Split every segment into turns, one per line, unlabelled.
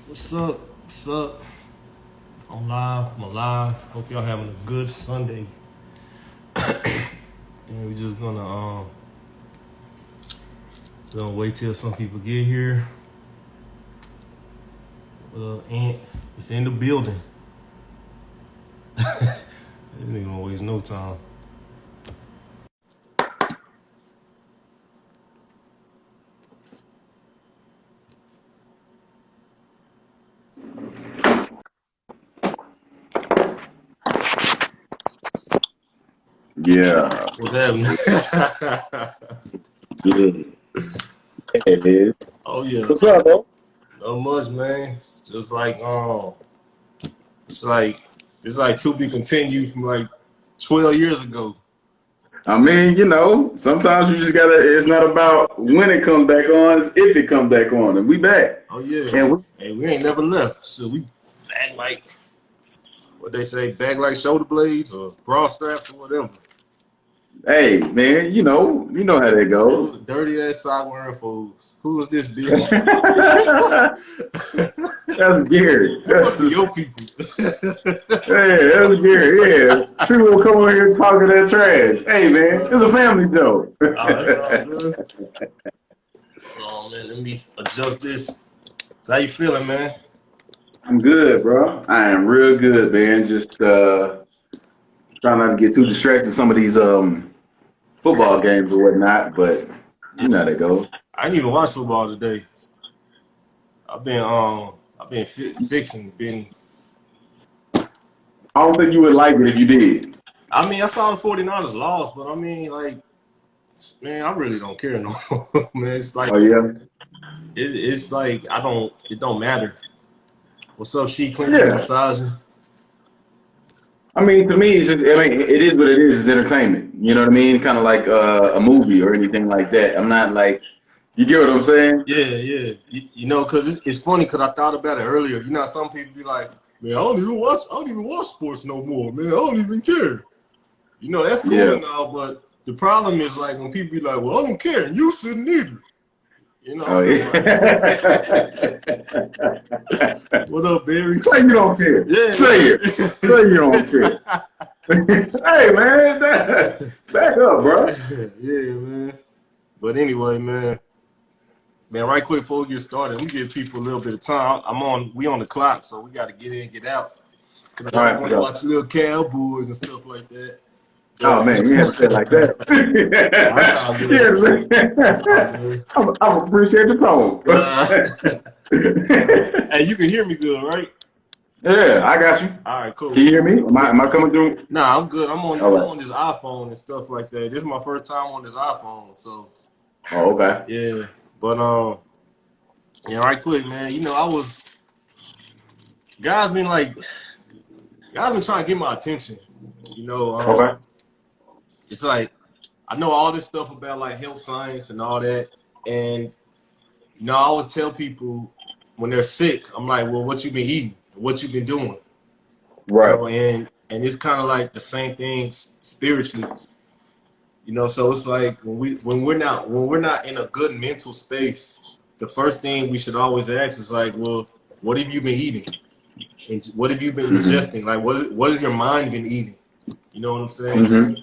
What's up? What's up? I'm live. I'm alive. Hope y'all having a good Sunday. And we're just gonna wait till some people get here. Aunt, it's in the building. That nigga don't waste no time.
Yeah,
What's happening?
good. Hey, dude.
Oh yeah.
What's up, bro?
Not much, man. It's just like it's like to be continued from like 12 years ago.
I mean, sometimes you just gotta. It's not about when it comes back on; it's if it comes back on, and we back.
Oh yeah.
And
Hey, we ain't never left. So we back like what they say, back like shoulder blades or bra straps or whatever.
hey, man, you know how that
Those
goes.
are dirty ass sock wearing fools. Who is this bitch?
That's Gary.
Who must be your people?
Hey, that's Gary. Yeah, people will come over here talking that trash. Hey, man, it's a family show.
Oh, that's all good. Oh man, let me adjust this. So how you feeling, man?
I'm good, bro. I am real good, man. Just trying not to get too distracted with some of these football games or whatnot, but you know how that goes.
I didn't even watch football today. I've been fixing, been.
I don't think you would like it if you did.
I mean, I saw the 49ers lost, but I mean, like, man, I really don't care no more, man. It's like,
Oh yeah,
it's like it don't matter. What's up, she cleaning and
yeah.
massaging?
I mean, to me, it's just, I mean, it is what it is. It's entertainment. You know what I mean? Kind of like a movie or anything like that. I'm not like, you get what I'm saying?
Yeah, yeah. You know, cause it's funny, cause I thought about it earlier. You know, some people be like, man, I don't even watch sports no more, man. I don't even care. You know, that's cool
Yeah.
and all, but the problem is like when people be like, well, I don't care, and you shouldn't either. You know
Oh
what
yeah.
I'm saying? What up, Barry?
Say you don't care.
Yeah.
Say it. Say you don't care. Hey man, back up, bro.
Yeah, man. But anyway, man, right quick before we get started, we give people a little bit of time. We on the clock, so we got to get in, get out. Cause
All
I
right,
want to
go.
watch little Cowboys and stuff like that.
Oh
But
man, you have to say it like that.
that's all good. That's all good.
I appreciate the tone.
Hey, you can hear me good, right?
Yeah, I got you.
All right, cool.
Can you hear me? Am I coming through?
Nah, I'm good. I'm
All right.
on this iPhone and stuff like that. This is my first time on this iPhone, so
Oh, okay.
yeah. But yeah, right quick, man. You know, guys been like, guys been trying to get my attention. You know,
Okay.
it's like I know all this stuff about like health science and all that, and you know, I always tell people when they're sick, I'm like, well, what you been eating? What you been doing? You
Right.
know, and it's kind of like the same thing spiritually. You know, so it's like when we're not in a good mental space, the first thing we should always ask is like, well, what have you been eating? And what have you been
Mm-hmm.
ingesting? Like, what has your mind been eating? You know what I'm saying?
Mm-hmm.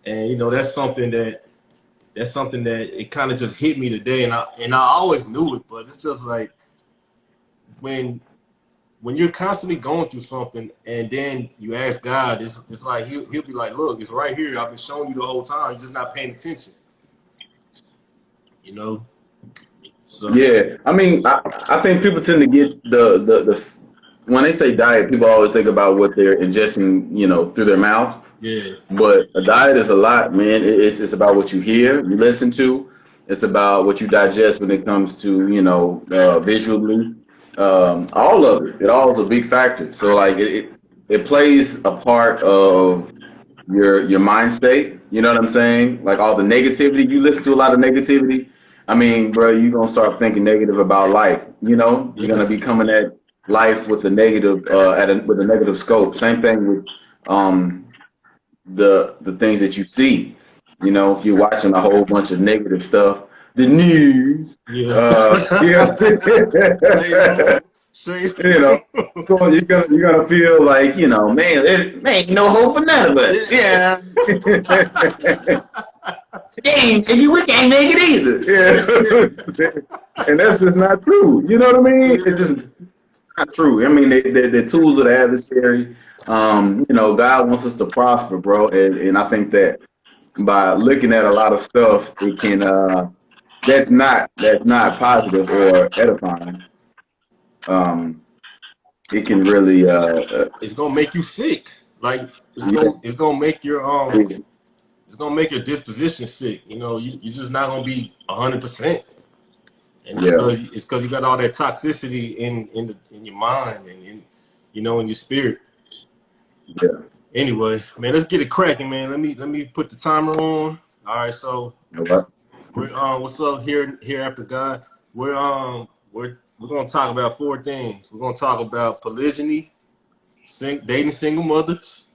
And you know, that's something that it kind of just hit me today, and I always knew it, but it's just like when you're constantly going through something and then you ask God, it's like he'll be like, look, it's right here. I've been showing you the whole time. You're just not paying attention. You know? So
Yeah. I mean, I think people tend to get the when they say diet, people always think about what they're ingesting, through their mouth.
yeah.
But a diet is a lot, man. It's about what you hear, you listen to. It's about what you digest when it comes to, visually. All of it. It all is a big factor. So like it plays a part of your mind state. You know what I'm saying? Like all the negativity, you listen to a lot of negativity. I mean, bro, you're gonna start thinking negative about life. You're gonna be coming at life with a negative, with a negative scope. Same thing with the things that you see. If you're watching a whole bunch of negative stuff, the news,
Yeah.
yeah,
Hey,
You know, so you're gonna feel like, you know, man, there ain't no hope for none of us. Yeah. Dang, and we can't make it either. Yeah. And that's just not true. You know what I mean? It's just not true. I mean, they're tools of the adversary. You know, God wants us to prosper, bro. And I think that by looking at a lot of stuff, it can that's not positive or edifying. Um, it can really
It's gonna make you sick. Like
yeah,
it's gonna make your it's gonna make your disposition sick. You know, you're just not gonna be 100%. And
yeah,
it's because you got all that toxicity in your mind and you know, in your spirit.
yeah.
Anyway, man, let's get it cracking, man. Let me put the timer on. All right, so
You know what?
we're what's up here after God? We're gonna talk about 4 things. We're gonna talk about polygyny, dating single mothers,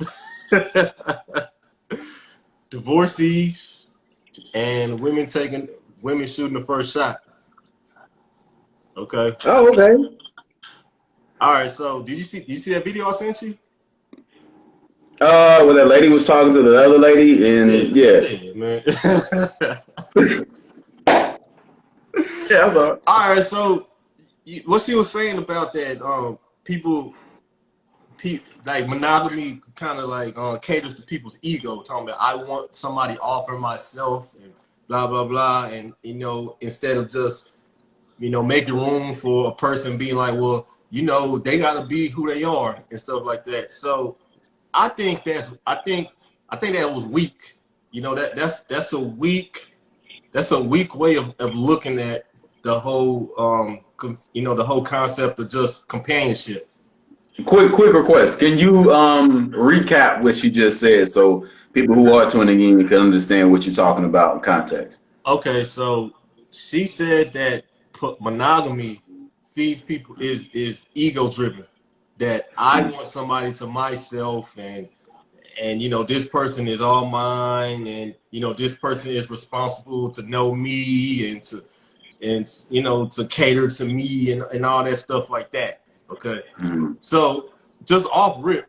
divorcees, and women shooting the first shot. Okay.
Oh, okay.
All right. So, did you see that video I sent you?
When that lady was talking to the other lady, and
Yeah, man.
yeah, I thought.
All right. So, what she was saying about that, like monogamy, kind of like caters to people's ego. Talking about I want somebody to offer myself and blah blah blah, and you know, instead of just making room for a person being like, well, they gotta be who they are and stuff like that. So I think I think that was weak. You know, that's a weak way of looking at the whole the whole concept of just companionship.
Quick request. Can you recap what she just said so people who are tuning in can understand what you're talking about in context?
Okay, so she said that monogamy feeds people is ego driven. That I want somebody to myself, and this person is all mine, and this person is responsible to know me and to cater to me and all that stuff like that. Okay, so just off rip,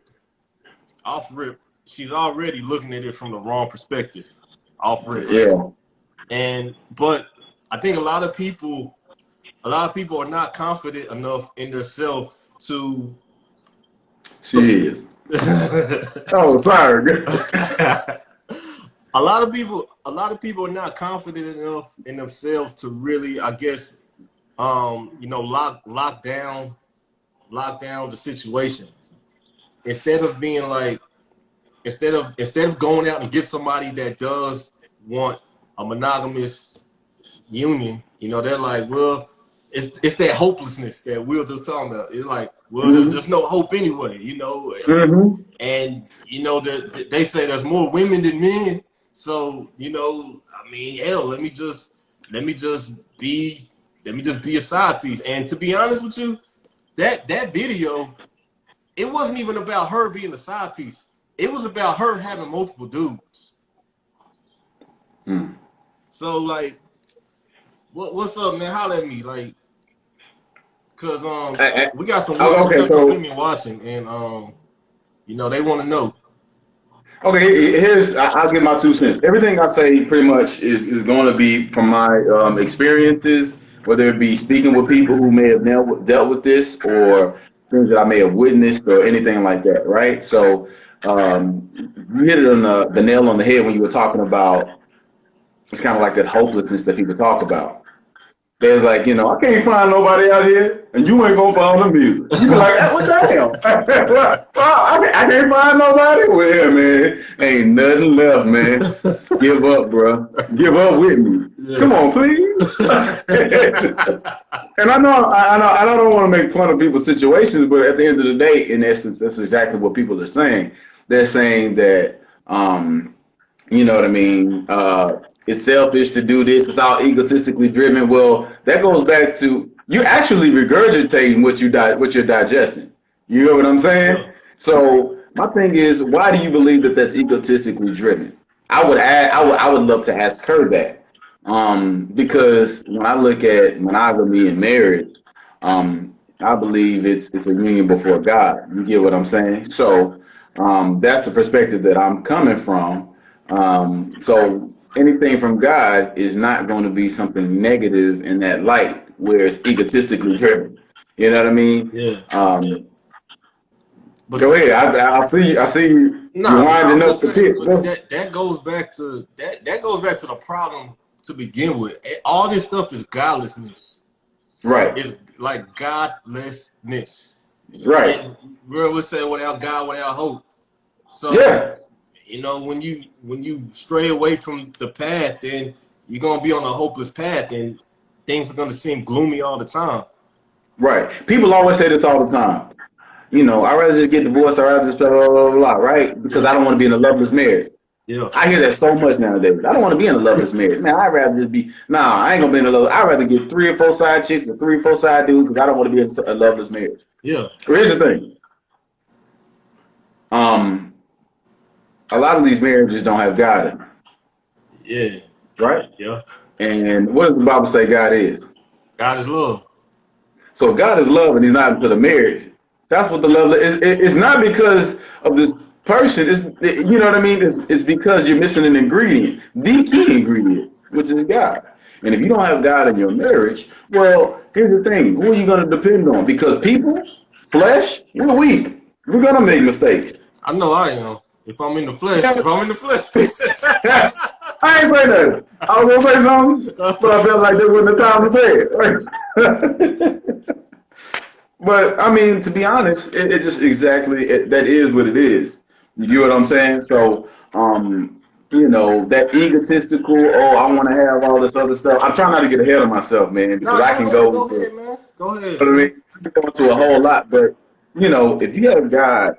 she's already looking at it from the wrong perspective. Off rip,
yeah.
But I think a lot of people are not confident enough in themselves to.
She is. Oh, sorry.
A lot of people are not confident enough in themselves to really, I guess, lock down the situation. Instead of being like, instead of going out and get somebody that does want a monogamous union, they're like, well, it's that hopelessness that we were just talking about. It's like, well, there's no hope anyway, and they say there's more women than men, so I mean, hell, let me just be a side piece. And to be honest with you, that video, it wasn't even about her being a side piece. It was about her having multiple dudes. So like, what's up, man? Holla at me, like, cause we got some women watching, and they want to know.
Okay, I'll give my 2 cents. Everything I say pretty much is going to be from my experiences, whether it be speaking with people who may have dealt with this or things that I may have witnessed or anything like that, right? So you hit it on the nail on the head when you were talking about it's kind of like that hopelessness that people talk about. There's like, I can't find nobody out here, and you ain't gonna find them either. You be like, what the hell? I can't find nobody. Well, yeah, man, ain't nothing left, man. Give up, bro. Give up with me. Yeah. Come on, please. And I don't want to make fun of people's situations, but at the end of the day, in essence, that's exactly what people are saying. They're saying that, you know what I mean? It's selfish to do this. It's all egotistically driven. Well, that goes back to you actually regurgitating what you're digesting. You know what I'm saying? Yeah. So my thing is, why do you believe that that's egotistically driven? I would love to ask her that, because when I look at monogamy and marriage, I believe it's a union before God. You get what I'm saying? So that's the perspective that I'm coming from. So anything from God is not going to be something negative in that light where it's egotistically driven. You know what I mean?
Yeah. But
Go ahead. I see you. I see you. You're
nah, but I
winding
was
up
just
the
saying,
pit.
but that goes back to that goes back to the problem to begin with. All this stuff is godlessness.
Right.
It's like godlessness.
Right.
And we would say without God, without hope. So,
Yeah.
you know, when you stray away from the path, then you're gonna be on a hopeless path, and things are gonna seem gloomy all the time.
Right. People always say this all the time. You know, I'd rather just get divorced or I'd rather just blah, blah, blah, blah, right? Because
Yeah,
I don't want to be in a loveless marriage.
yeah,
I hear that so much nowadays. I don't want to be in a loveless marriage. Man, I'd rather just be, nah, I ain't going to be in a love. I'd rather get 3 or 4 side chicks and 3 or 4 side dudes because I don't want to be in a loveless marriage.
yeah,
Here's the thing. A lot of these marriages don't have God in them,
yeah,
right?
yeah.
And what does the Bible say God is?
God is love.
So if God is love and he's not into the marriage, that's what the love is. It's not because of the person. It's, you know what I mean? It's because you're missing an ingredient, the key ingredient, which is God. And if you don't have God in your marriage, well, here's the thing. Who are you going to depend on? Because people, flesh, we're weak. We're going to make mistakes.
I know I am. If I'm in the flesh,
Yeah.
if I'm in the flesh.
I ain't say that. I was going to say something, but I felt like there wasn't the time to say it. But I mean, to be honest, it just exactly that is what it is. You get what I'm saying? So, you know, that egotistical, oh, I want to have all this other stuff. I'm trying not to get ahead of myself, man, because
Nah,
I can go
go
into,
ahead,
you
man. Go ahead,
know what I
man.
mean? I can go into a whole lot. But you know, if you have God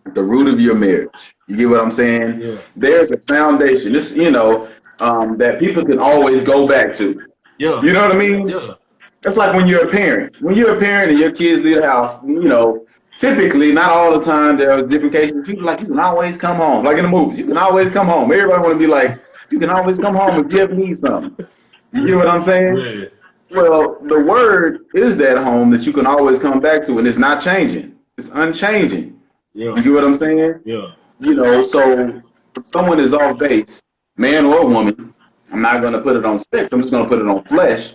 at the root of your marriage, you get what I'm saying?
Yeah,
There's a foundation. This, you know, that people can always go back to.
yeah,
You know what I mean?
yeah,
That's like when you're a parent. When you're a parent and your kids leave the house, you know, typically, not all the time, there are different cases. People like, you can always come home. Like in the movies, you can always come home. Everybody want to be like, you can always come home if you ever need something. You get what I'm saying?
yeah,
Well, the word is that home that you can always come back to, and it's not changing. It's unchanging.
yeah,
You get what I'm saying?
yeah,
You know, so if someone is off base, man or woman, I'm not going to put it on sex. I'm just going to put it on flesh.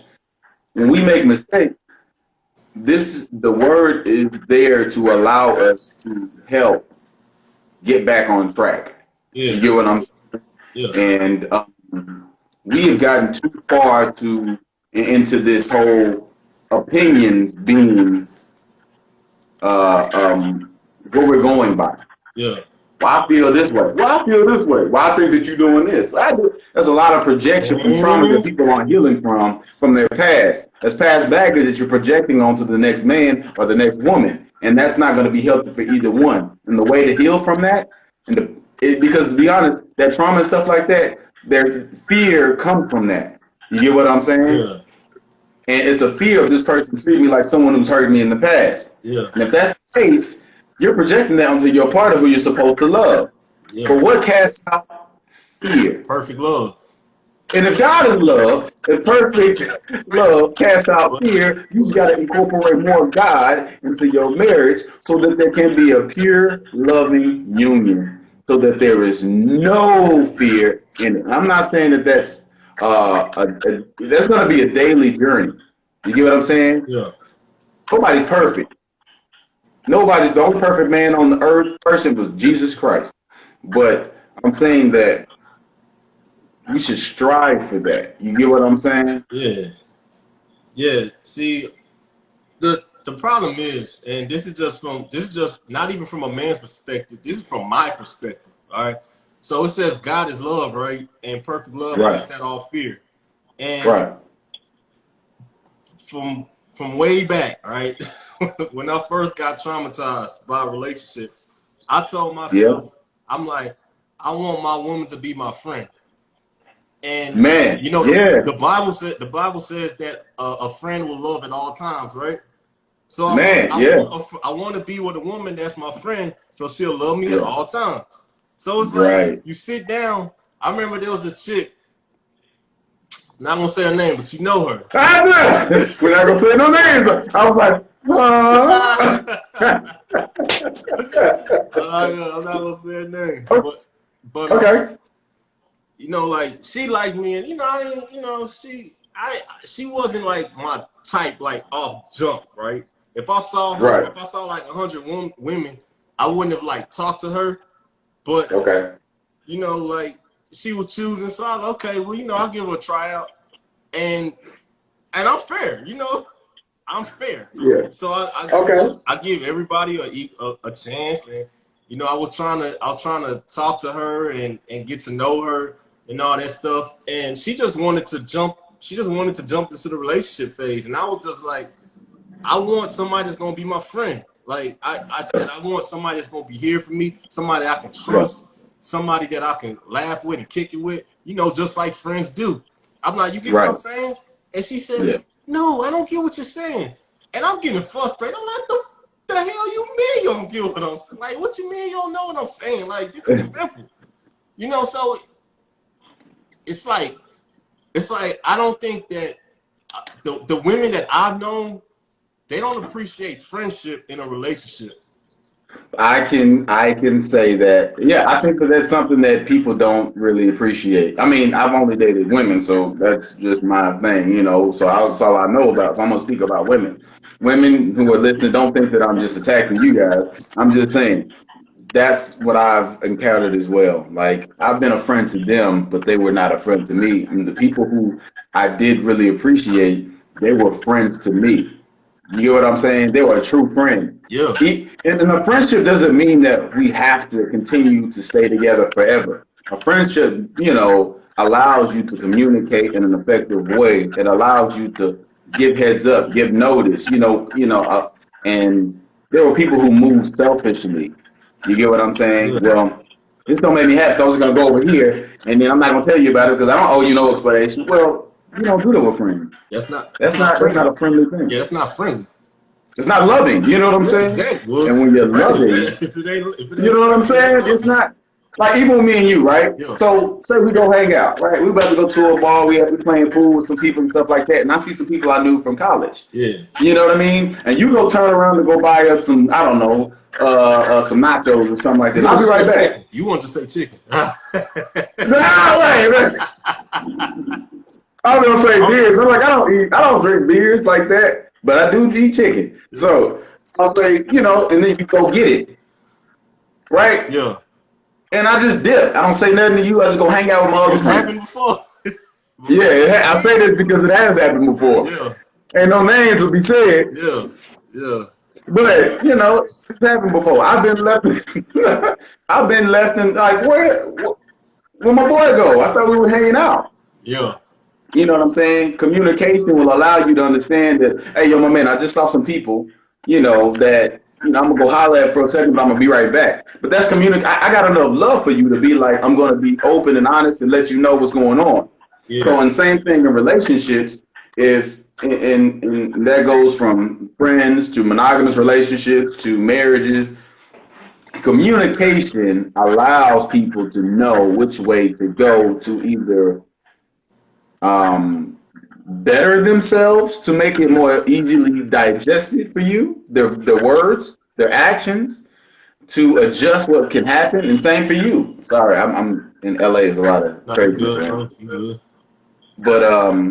When we make mistakes, the word is there to allow us to help get back on track. You
yeah,
get what I'm saying?
yeah,
And we have gotten too far into this whole opinions being what we're going by.
yeah,
Well, I feel this way. Well, I feel this way. Well, I think that you're doing this. There's a lot of projection from trauma that people aren't healing from their past. That's past baggage that you're projecting onto the next man or the next woman. And that's not going to be healthy for either one. And the way to heal from that, because to be honest, that trauma and stuff like that, their fear comes from that. You get what I'm saying?
yeah,
And it's a fear of this person treating me like someone who's hurt me in the past.
yeah,
And if that's the case, you're projecting that onto your partner who you're supposed to love.
yeah.
But what casts out fear?
Perfect love.
And if God is love, if perfect love casts out fear, you just got to incorporate more God into your marriage so that there can be a pure, loving union, so that there is no fear in it. I'm not saying that that's that's going to be a daily journey. You get what I'm saying?
Yeah,
Nobody's perfect. Nobody's the only perfect man on the earth person was Jesus Christ. But I'm saying that we should strive for that. You get what I'm saying?
yeah, yeah. See, the problem is, and this is just not even from a man's perspective. This is from my perspective. All right. So it says God is love, right? And perfect love casts
Right.
out all fear. And
Right.
from way back, right? When I first got traumatized by relationships, I told
Yeah.
myself, I'm like, I want my woman to be my friend. And
Man.
you know,
Yeah.
the Bible says that a friend will love at all times, right? So
Man. Yeah.
I want to be with a woman that's my friend, so she'll love me at
Yeah.
all times. So it's like
Right.
you sit down. I remember there was this chick. Not gonna say her name, but you know her.
I know. We're not gonna say no names. I was like,
I'm not gonna say her name, but
Okay.
you know, like she liked me, and you know, she wasn't like my type, like off jump, right? If I saw her,
Right.
if I saw like 100 women, I wouldn't have like talked to her, but
Okay.
you know, like she was choosing, so I was, okay, well, you know, I'll give her a tryout, and I'm fair, you know, I'm fair.
Yeah.
So
Okay.
I give everybody a chance, and you know, I was trying to talk to her and get to know her and all that stuff, and she just wanted to jump. She just wanted to jump into the relationship phase, and I was just like, I want somebody that's gonna be my friend. Like I said, I want somebody that's gonna be here for me, somebody I can
Yeah.
trust, somebody that I can laugh with and kick it with, you know, just like friends do. I'm like, you get what I'm
Right.
saying? And she says,
Yeah.
no, I don't get what you're saying. And I'm getting frustrated. I'm like, the hell you mean you don't get what I'm saying? Like, what you mean you don't know what I'm saying? Like, this is simple. You know, so it's like I don't think that the women that I've known, they don't appreciate friendship in a relationship.
I can say that. Yeah, I think that that's something that people don't really appreciate. I mean, I've only dated women, so that's just my thing, you know. So that's all I know about. So I'm gonna speak about women. Women who are listening, don't think that I'm just attacking you guys. I'm just saying that's what I've encountered as well. Like I've been a friend to them, but they were not a friend to me. And the people who I did really appreciate, they were friends to me. You get what I'm saying? They were a true friend.
Yeah.
And a friendship doesn't mean that we have to continue to stay together forever. A friendship, you know, allows you to communicate in an effective way. It allows you to give heads up, give notice, and there were people who move selfishly. You get what I'm saying?
Yeah.
Well, this don't make me happy, so I'm just gonna go over here, and then I'm not gonna tell you about it because I don't owe you no explanation. Well, you don't do that with friends.
That's not
That's
friendly.
not a friendly thing.
Yeah, that's not friendly.
It's not loving. You know what I'm
Yeah,
saying?
exactly. Well,
And when you're loving,
if it ain't
you know what I'm
friendly, it
saying?
ain't
It's
loving.
not like even with me and you, right?
Yeah.
So say we go hang out, right? We about to go to a bar. We have to be playing pool with some people and stuff like that. And I see some people I knew from college.
Yeah.
You know what I mean? And you go turn around and go buy us some, I don't know, some nachos or something like that. I'll be right back.
You want to say chicken?
No, wait. I was gonna say beers. I'm like, I don't drink beers like that, but I do eat chicken. So I'll say, and then you go get it, right?
Yeah.
And I just dip. I don't say nothing to you. I just go hang out with my other
It's
friends.
happened before.
Yeah, I say this because it has happened before.
Yeah.
Ain't no names will be said.
Yeah. Yeah.
But it's happened before. I've been left. I've been left in like where my boy go? I thought we were hanging out.
Yeah.
You know what I'm saying? Communication will allow you to understand that. Hey, yo, my man, I just saw some people. That I'm gonna go holler at for a second, but I'm gonna be right back. But that's communicate. I got enough love for you to be like, I'm gonna be open and honest and let you know what's going on.
Yeah.
So, and same thing in relationships. If and that goes from friends to monogamous relationships to marriages. Communication allows people to know which way to go to either better themselves, to make it more easily digested for you, their words, their actions, to adjust what can happen, and same for you. Sorry, I'm in LA. There's a lot of crazy.
Good.
But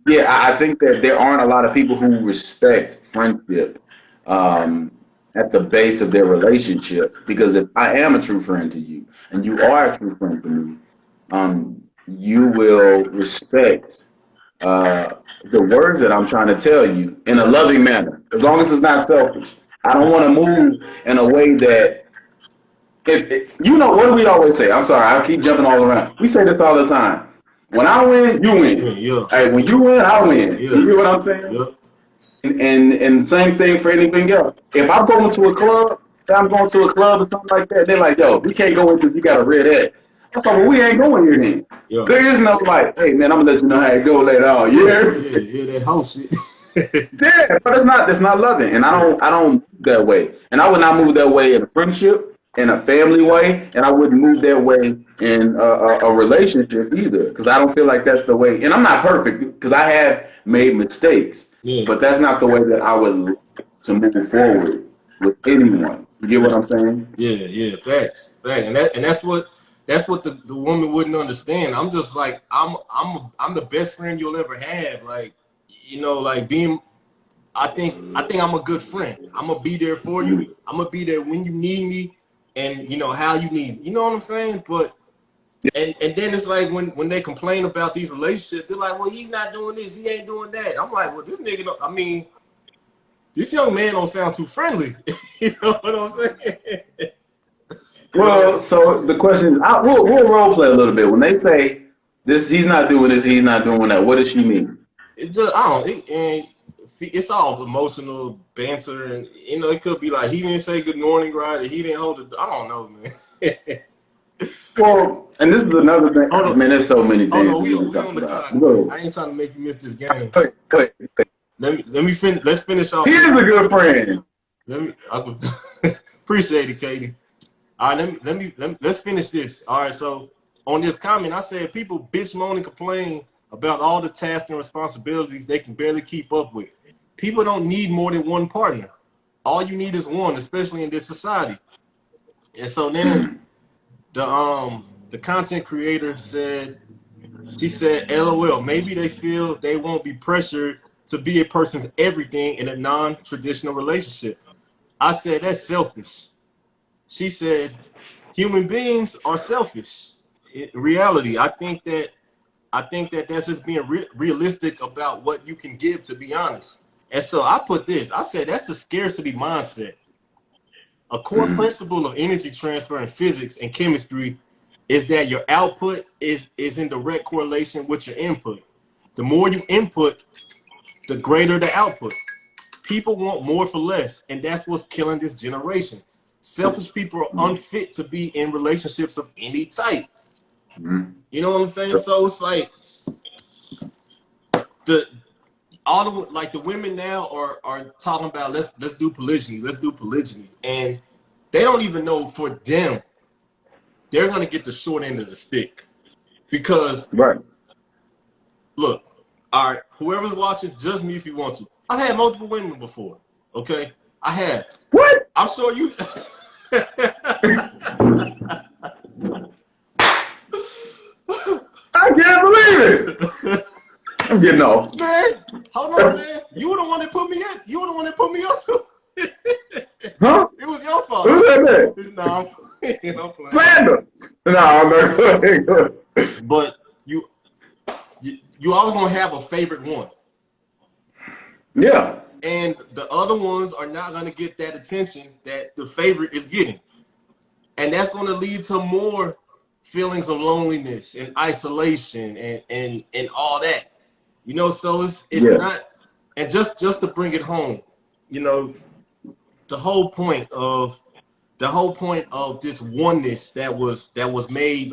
yeah, I think that there aren't a lot of people who respect friendship at the base of their relationship. Because if I am a true friend to you, and you are a true friend to me, you will respect the words that I'm trying to tell you in a loving manner, as long as it's not selfish. I don't want to move in a way that, if what do we always say? I'm sorry, I keep jumping all around. We say this all the time. When I win, you win.
Yeah.
Hey, when you win, I win.
Yeah.
You hear what I'm saying?
Yeah.
And same thing for anything else. If I'm going to a club, say I'm going to a club or something like that, they're like, yo, we can't go in because you got a red head. I thought, well, we ain't going here then.
Yeah.
There is no like, hey man, I'm gonna let you know how it go later on.
Yeah, that whole shit.
Yeah, but that's not loving, and I don't move that way, and I would not move that way in a friendship, in a family way, and I wouldn't move that way in a relationship either, because I don't feel like that's the way. And I'm not perfect, because I have made mistakes,
Yeah.
but that's not the way that I would to move forward with anyone. You get what I'm saying?
Yeah, facts. And that's what the woman wouldn't understand. I'm just like I'm the best friend you'll ever have. Like, you know, like being I think I'm a good friend. I'm gonna be there for you. I'm gonna be there when you need me and you know how you need me. You know what I'm saying? But and then it's like when they complain about these relationships, they're like, well, he's not doing this, he ain't doing that. I'm like, well, this nigga don't, I mean, this young man don't sound too friendly. You know what I'm saying?
Well, so the question is, we'll role play a little bit. When they say this, he's not doing this, he's not doing that. What does she mean?
It's just and it's all emotional banter, and you know it could be like he didn't say good morning right, or he didn't hold it. I don't know, man.
Well, and this is another thing. Oh, man, there's so many things
we
talk
on the
about.
clock. I ain't trying to make you miss this game.
Wait.
Let me finish. Let's finish off.
He is a good friend.
Appreciate it, Katie. All right, let's finish this. All right, so on this comment, I said people bitch moan and complain about all the tasks and responsibilities they can barely keep up with. People don't need more than one partner. All you need is one, especially in this society. And so then the content creator said, she said, LOL, maybe they feel they won't be pressured to be a person's everything in a non-traditional relationship. I said, that's selfish. She said, human beings are selfish. In reality, I think that that's just being realistic about what you can give, to be honest. And so I put this, I said, that's the scarcity mindset. A core principle of energy transfer in physics and chemistry is that your output is in direct correlation with your input. The more you input, the greater the output. People want more for less, and that's what's killing this generation. Selfish people are unfit to be in relationships of any type. You know what I'm saying? So it's like the women now are talking about let's do polygyny, and they don't even know for them they're gonna get the short end of the stick because look, all right, whoever's watching, judge me if you want to. I've had multiple women before, okay? I have.
What?
I'm sure you.
I can't believe it. I'm getting off.
Man, hold on, man. You were the one that put me in. You were the one that put me up.
Huh?
It was your fault.
Who said that?
No, I'm playing.
Sandra. No, I'm not going.
But you always gonna have a favorite one.
Yeah.
And the other ones are not gonna get that attention that the favorite is getting. And that's gonna lead to more feelings of loneliness and isolation and all that. You know, so it's not, and just to bring it home, you know, the whole point of this oneness that was made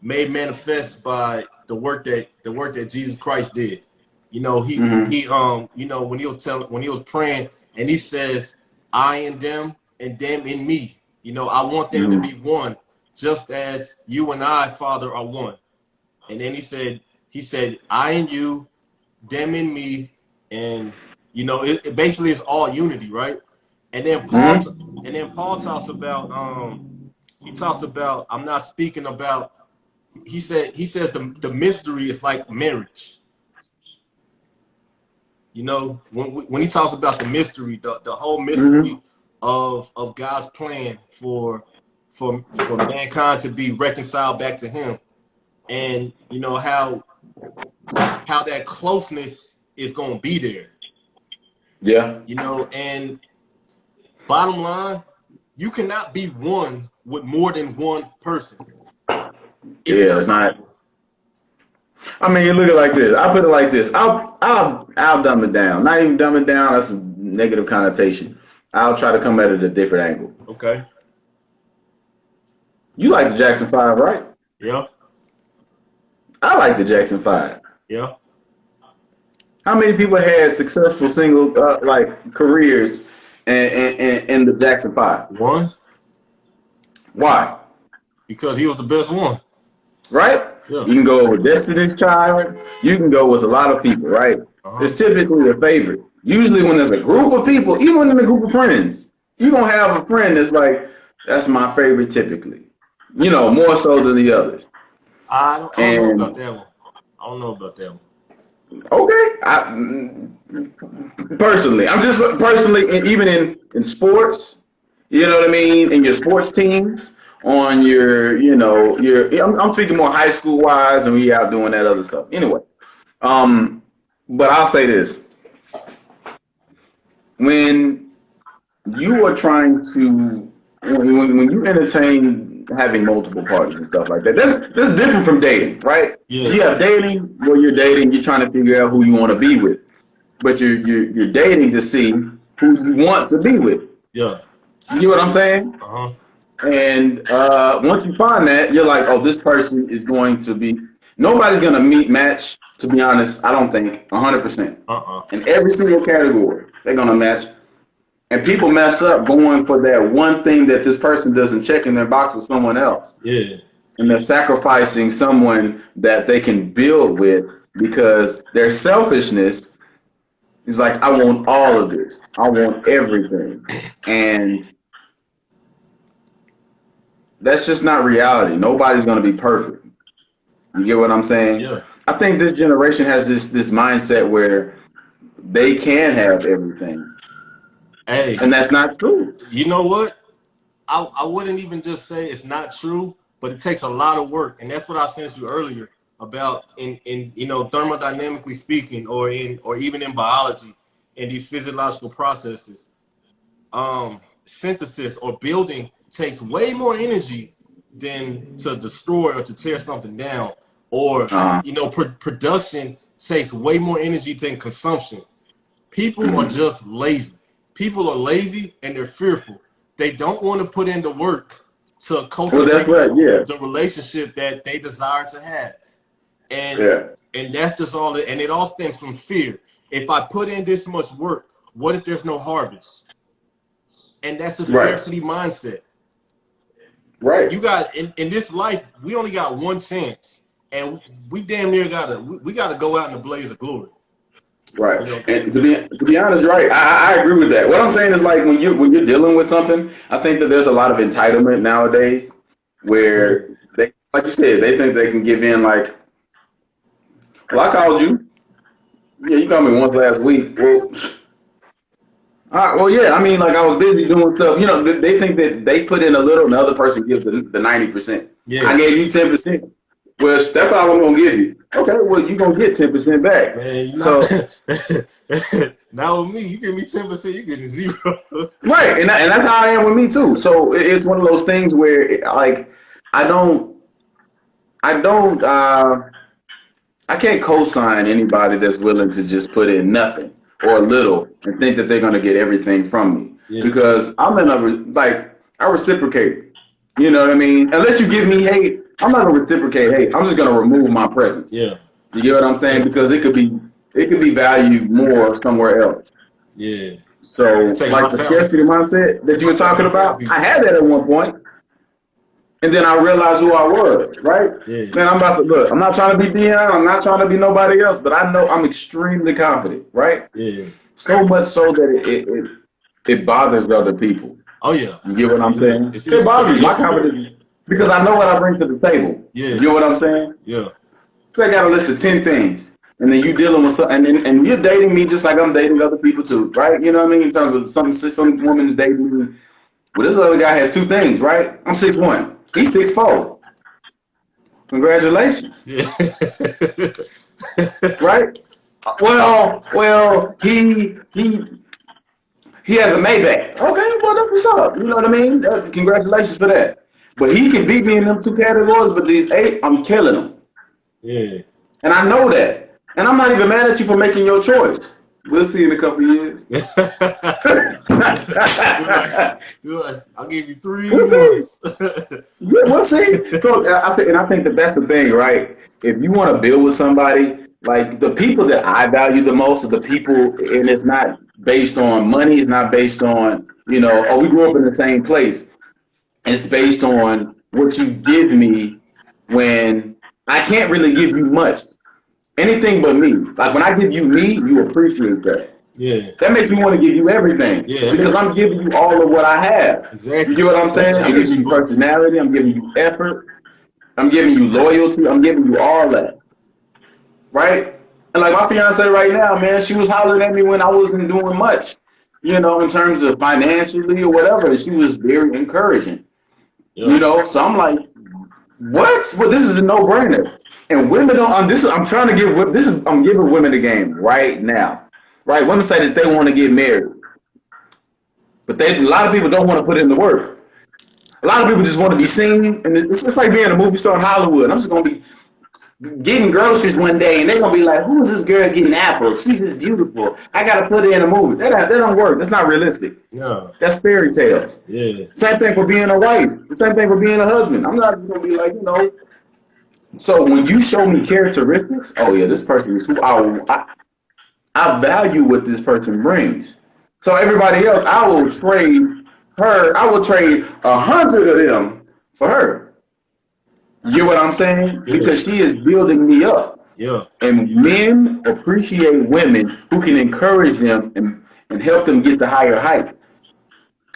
manifest by the work that Jesus Christ did. You know, he you know, when he was praying and he says, I in them and them in me. You know, I want them to be one, just as you and I, Father, are one. And then he said, I in you, them in me, and you know, it basically is all unity, right? And then Paul talks about he talks about, I'm not speaking about, he says the mystery is like marriage. You know, when he talks about the mystery, the whole mystery of God's plan for mankind to be reconciled back to him, and you know how that closeness is going to be there.
Yeah.
You know, and bottom line, you cannot be one with more than one person.
It's not. I mean, you look at it like this. I put it like this. I'll dumb it down. Not even dumb it down. That's a negative connotation. I'll try to come at it a different angle.
Okay.
You like the Jackson 5, right?
Yeah.
I like the Jackson 5.
Yeah.
How many people had successful single careers in the Jackson 5?
One.
Why?
Because he was the best one.
Right?
Yeah.
You can go with Destiny's Child. You can go with a lot of people, right? It's typically the favorite. Usually when there's a group of people, even in a group of friends, you're going to have a friend that's like, that's my favorite typically. You know, more so than the others.
I don't know about
And
that one. I don't know about that one.
okay, personally, I'm just personally, even in sports, you know what I mean, in your sports teams, on your, you know, I'm speaking more high school wise, and we out doing that other stuff. Anyway, um, but I'll say this: when you are trying to, when you entertain having multiple parties and stuff like that, that's different from dating, right?
Yeah,
You have dating where you're dating, you're trying to figure out who you want to be with, but you're dating to see who you want to be with.
yeah.
You know what I'm saying?
Uh-huh.
And once you find that, you're like, oh, this person is going to be. Nobody's going to match. To be honest, I don't think 100%. In every single category, they're going to match. And people mess up going for that one thing that this person doesn't check in their box with someone else.
Yeah.
And they're sacrificing someone that they can build with because their selfishness is like, I want all of this. I want everything. And that's just not reality. Nobody's going to be perfect. You get what I'm saying?
Yeah.
I think this generation has this mindset where they can have everything.
Hey.
And that's not true.
You know what? I wouldn't even just say it's not true, but it takes a lot of work. And that's what I sent you earlier about in you know, thermodynamically speaking, or even in biology, in these physiological processes. Synthesis or building takes way more energy than to destroy or to tear something down, or you know, production takes way more energy than consumption. People are just lazy. People are lazy and they're fearful. They don't want to put in the work to cultivate the relationship that they desire to have. And that's just all and it all stems from fear. If I put in this much work, what if there's no harvest? And that's the scarcity mindset.
Right.
You got in this life, we only got one chance, and we damn near gotta go out in a blaze of glory.
Right. You know, and to be honest, right, I agree with that. What I'm saying is, like, when you're dealing with something, I think that there's a lot of entitlement nowadays where they, like you said, they think they can give in. Like, well, I called you. Yeah, you called me once last week. Well, yeah, I mean, like, I was busy doing stuff. You know, they think that they put in a little and the other person gives the 90%. Yeah. I gave you 10%. Well, that's all I'm going to give you. Okay, well, you're going to get 10% back.
Man,
so,
now with me, you give me 10%, you're getting 0.
Right, and that's how I am with me, too. So it's one of those things where, like, I can't co-sign anybody that's willing to just put in nothing or a little and think that they're going to get everything from me. Yeah. Because I'm in I reciprocate. You know what I mean? Unless you give me hate, I'm not going to reciprocate hate. I'm just going to remove my presence.
Yeah.
You get what I'm saying? Because it could be valued more somewhere else.
Yeah.
So, like the scarcity mindset that you were talking about, I had that at one point. And then I realized who I was, right? Yeah. Man, I'm about to look. I'm not trying to be Dion. I'm not trying to be nobody else, but I know I'm extremely confident, right?
Yeah.
So much so that it bothers other people.
Oh yeah.
You get what I'm saying? It bothers me. My confidence, because I know what I bring to the table. Yeah. You get what I'm saying?
Yeah.
So I got a list of 10 things, and then you dealing with something, and you're dating me just like I'm dating other people too, right? You know what I mean? In terms of some woman's dating me. Well, this other guy has 2 things, right? I'm 6'1". He's 6'4". Congratulations. Yeah. Right? Well, he has a Maybach. Okay, well, that's what's up. You know what I mean? Congratulations for that. But he can beat me in them 2 categories, but these 8, I'm killing them.
Yeah.
And I know that. And I'm not even mad at you for making your choice. We'll see in a couple of years.
I'll give you 3 months.
Yeah, we'll see. So, I think that's the thing, right? If you want to build with somebody, like the people that I value the most are the people, and it's not based on money. It's not based on, you know, oh, we grew up in the same place. It's based on what you give me when I can't really give you much. Anything but me. Like when I give you me, you appreciate that.
Yeah.
That makes me want to give you everything.
Yeah.
Because I'm giving you all of what I have.
Exactly.
You get what I'm saying? I'm giving you personality. I'm giving you effort. I'm giving you loyalty. I'm giving you all that. Right? And like my fiance right now, man, she was hollering at me when I wasn't doing much, you know, in terms of financially or whatever. She was very encouraging, you know. So I'm like, what? Well, this is a no-brainer. And women don't. I'm trying to give. I'm giving women the game right now. Right? Women say that they want to get married, but a lot of people don't want to put in the work. A lot of people just want to be seen, and it's just like being a movie star in Hollywood. I'm just gonna be getting groceries one day, and they're gonna be like, "Who's this girl getting apples? She's just beautiful. I gotta put her in a movie." That don't work. That's not realistic.
No.
That's fairy tales.
Yeah.
Same thing for being a wife. The same thing for being a husband. I'm not gonna be like, you know. So when you show me characteristics, oh yeah, this person is who I value what this person brings. So everybody else, I will trade her. I will trade 100 of them for her. You get what I'm saying? Because she is building me up.
Yeah.
And men appreciate women who can encourage them and help them get to higher heights.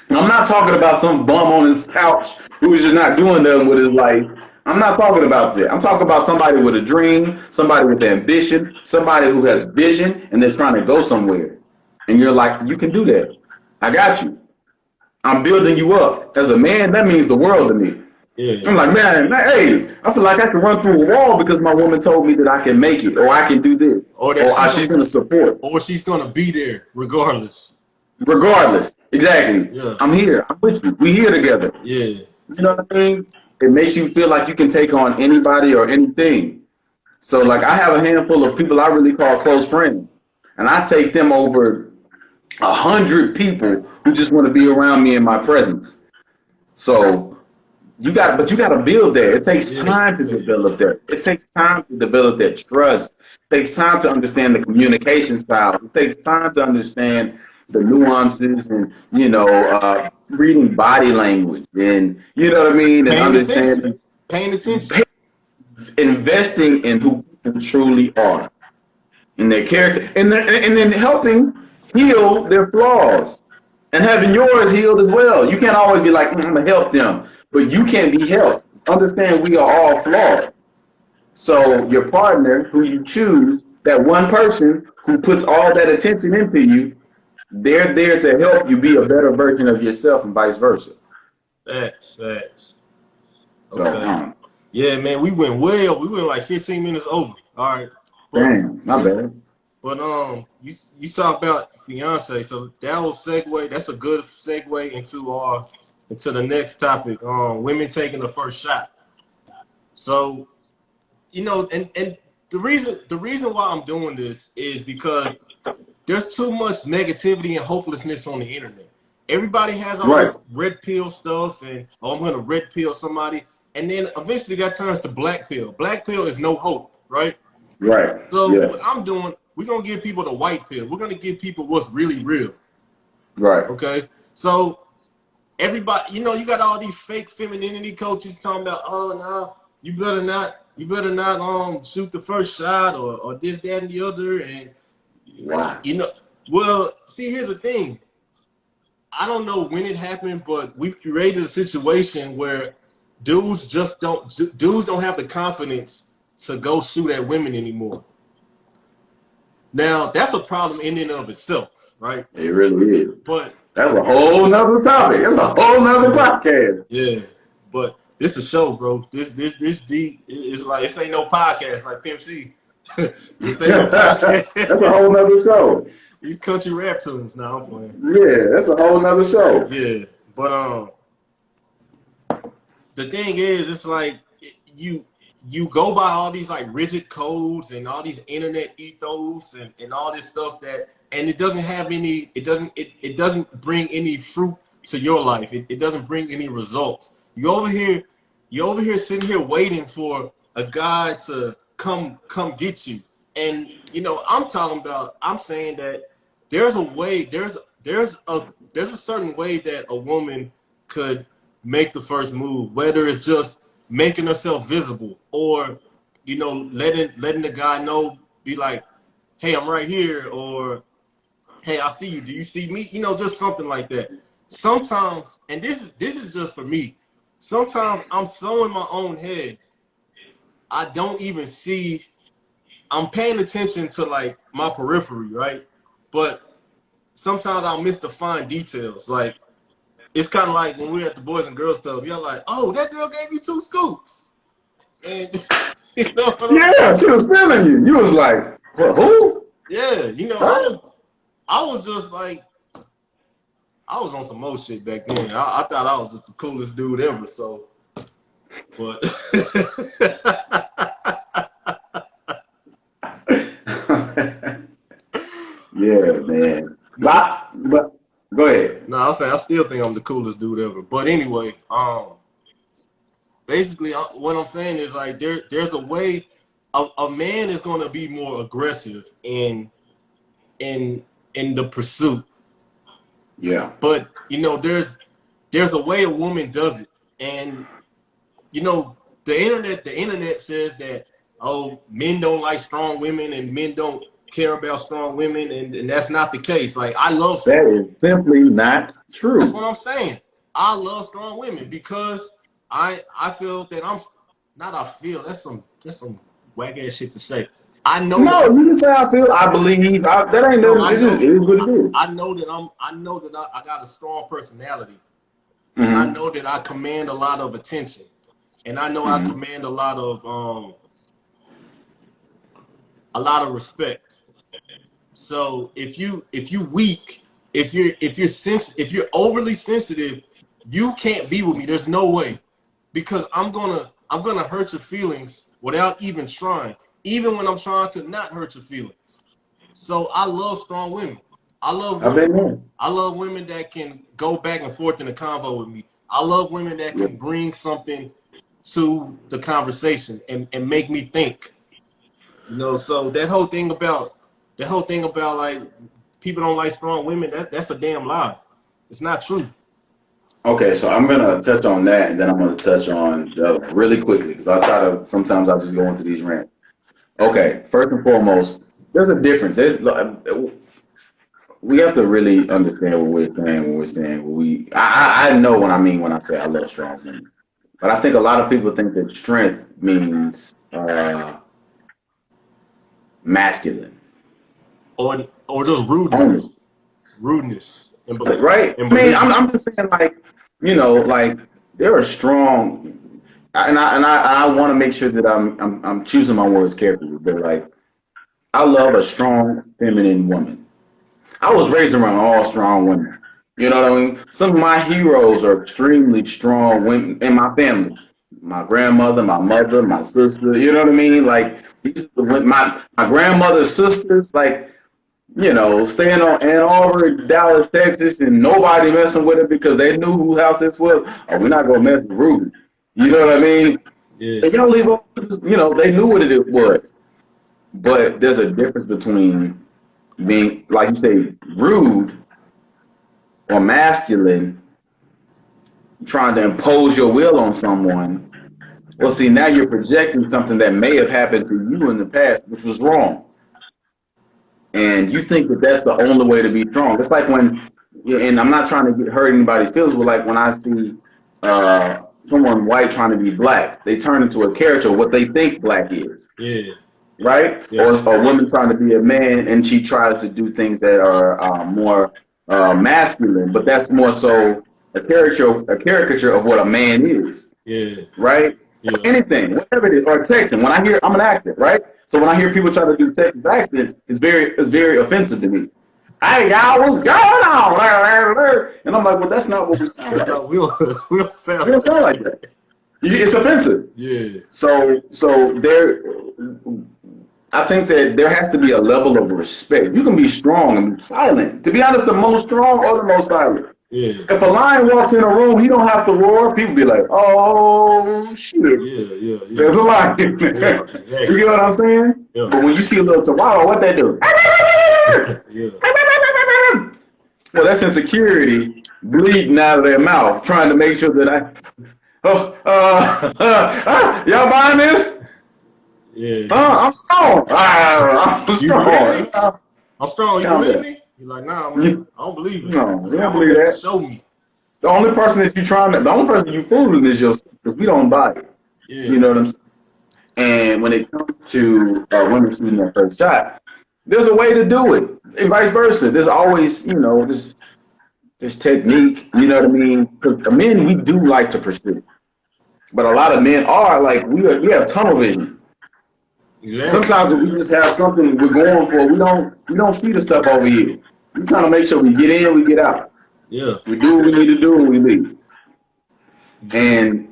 And I'm not talking about some bum on his couch who's just not doing nothing with his life. I'm not talking about that. I'm talking about somebody with a dream, somebody with ambition, somebody who has vision, and they're trying to go somewhere. And you're like, you can do that. I got you. I'm building you up. As a man, that means the world to me.
Yeah.
I'm like, man, hey, I feel like I can run through a wall because my woman told me that I can make it, or I can do this, or she's going to support.
Or she's going to be there regardless.
Regardless. Exactly.
Yeah.
I'm here. I'm with you. We here together.
Yeah.
You know what I mean? It makes you feel like you can take on anybody or anything. So, like, I have a handful of people I really call close friends, and I take them over 100 people who just want to be around me in my presence. So, you got to build that. It takes time to develop that. It takes time to develop that trust. It takes time to understand the communication style. It takes time to understand the nuances and, you know, reading body language and, you know what I mean? And understanding.
Paying attention.
Investing in who people truly are, in their character, and then helping heal their flaws and having yours healed as well. You can't always be like, I'm going to help them, but you can't be helped. Understand we are all flawed. So your partner who you choose, that one person who puts all that attention into you, they're there to help you be a better version of yourself and vice versa.
Facts. Okay.
So,
yeah, man, we went like 15 minutes over. All right.
Damn, my bad.
But you talk about fiance, so that was segue. That's a good segue into the next topic. Women taking the first shot. So, you know, and the reason why I'm doing this is because there's too much negativity and hopelessness on the internet. Everybody has all this red pill stuff, and I'm gonna red pill somebody, and then eventually that turns to black pill. Black pill is no hope, right?
Right.
So what I'm doing, we're gonna give people the white pill. We're gonna give people what's really real.
Right.
Okay. So everybody, you know, you got all these fake femininity coaches talking about, oh no, you better not shoot the first shot or this, that, and the other, and you know, well, see, here's the thing. I don't know when it happened, but we've created a situation where dudes don't have the confidence to go shoot at women anymore. Now, that's a problem in and of itself, right?
It really is.
But
that's a whole nother topic. That's a whole nother podcast.
Yeah, but this is a show, bro. This deep. It's like, this ain't no podcast like Pimp C. This ain't no podcast.
That's a whole nother show.
These country rap tunes. Now I'm playing.
Yeah, that's a whole nother show.
Yeah, but the thing is, it's like you go by all these like rigid codes and all these internet ethos and all this stuff that, and it doesn't have any. It doesn't bring any fruit to your life. It doesn't bring any results. You're over here sitting here waiting for a guy to come get you. And you know, I'm saying that there's a way, there's a certain way that a woman could make the first move, whether it's just making herself visible or, you know, letting the guy know, be like, hey, I'm right here, or hey, I see you. Do you see me? You know, just something like that. Sometimes, and this is just for me. Sometimes I'm so in my own head, I don't even see. I'm paying attention to like my periphery, right? But sometimes I'll miss the fine details. Like it's kind of like when we're at the Boys and Girls Club, you're like, oh, that girl gave you 2 scoops, and you know what I'm
Yeah,
saying?
she was feeling you. You was like, well, who?
Yeah, you know,
Huh?
I was just like, I was on some more shit back then. I thought I was just the coolest dude ever. So, but
Yeah, man.
no,
But go ahead.
no, I'm saying I still think I'm the coolest dude ever. But anyway, basically, what I'm saying is like there's a way a man is going to be more aggressive in in the pursuit.
Yeah.
But you know, there's a way a woman does it, and you know, the internet says that oh, men don't like strong women and men don't care about strong women, and that's not the case. Like I love
That
strong women.
is simply not
That's what
true.
I'm saying. I love strong women because I feel that I'm not I feel that's some whack ass shit to say. I know that
No, you can say I feel, I believe. That ain't
no,
nothing.
I
It just
know
is what it is.
I know that I know that I got a strong personality, and I
Mm-hmm.
know that I command a lot of attention, and I know I
Mm-hmm.
command a lot of respect. So if you weak, if you're overly sensitive, you can't be with me. There's no way. Because I'm gonna hurt your feelings without even trying, even when I'm trying to not hurt your feelings. So I love strong women. I love
I've
women.
been there.
I love women that can go back and forth in a convo with me. I love women that
Yeah.
can bring something to the conversation and make me think. You know, so that whole thing about like people don't like strong women, that's a damn lie. It's not true.
Okay, so I'm gonna touch on that, and then I'm gonna touch on really quickly because I try to. Sometimes I just go into these rants. Okay, first and foremost, there's a difference. We have to really understand what we're saying when we're saying what we. I know what I mean when I say I love strong women, but I think a lot of people think that strength means masculine
Or just
only.
rudeness
Right?
and
I mean, I'm,
belligerence.
I'm just saying, like, like there are strong, and I want to make sure that I'm choosing my words carefully. But like, I love a strong feminine woman. I was raised around all strong women. You know what I mean? Some of my heroes are extremely strong women in my family. My grandmother, my mother, my sister. You know what I mean? Like my grandmother's sisters. Like staying on Ann Arbor, Dallas, Texas, and nobody messing with it because they knew whose house this was. Oh, we're not gonna mess with Ruby. You know what I mean?
Yeah.
And y'all leave all, they knew what it was. But there's a difference between being, like you say, rude or masculine, trying to impose your will on someone. Well, see, now you're projecting something that may have happened to you in the past, which was wrong. And you think that that's the only way to be strong. It's like when, and I'm not trying to hurt anybody's feelings, but like when I see someone white trying to be black, they turn into a character of what they think black is,
Yeah.
right?
Yeah.
Or a woman trying to be a man and she tries to do things that are more masculine, but that's more so a caricature of what a man is,
Yeah.
right?
Yeah.
Anything, whatever it is, or texting. When I hear, I'm an actor, right? So when I hear people try to do Texas accents, it's very offensive to me. Hey, y'all, what's going on? And I'm like, well, that's not what we sound like.
No, we don't
We
sound
don't
like
sound like that. It's offensive.
yeah.
So there, I think that there has to be a level of respect. You can be strong and be silent. To be honest, the most strong or the most silent.
Yeah.
If a lion walks in a room, he don't have to roar. People be like, oh shit.
Yeah. Yeah. Yeah.
There's a lot. You
Yeah.
get what I'm saying?
Yeah.
But when you see a little chihuahua, what they do?
Yeah.
Well, that's insecurity bleeding out of their mouth, trying to make sure that y'all buying this?
Yeah.
I'm strong. I'm
You believe me?
strong.
I'm strong. You
Calm
believe
down.
me? You're like, nah, man, I don't believe it.
No, we don't
I'm
believe that.
show me.
The only person you fooling is yourself. Because we don't buy it.
Yeah.
You know what I'm saying? And when it comes to women shooting their first shot, there's a way to do it, and vice versa. There's always, there's technique. You know what I mean? Because men, we do like to pursue, but a lot of men are like we have tunnel vision. Yeah. Sometimes we just have something we're going for. We don't see the stuff over here. We're trying to make sure we get in, we get out.
Yeah.
We do what we need to do, and we leave. And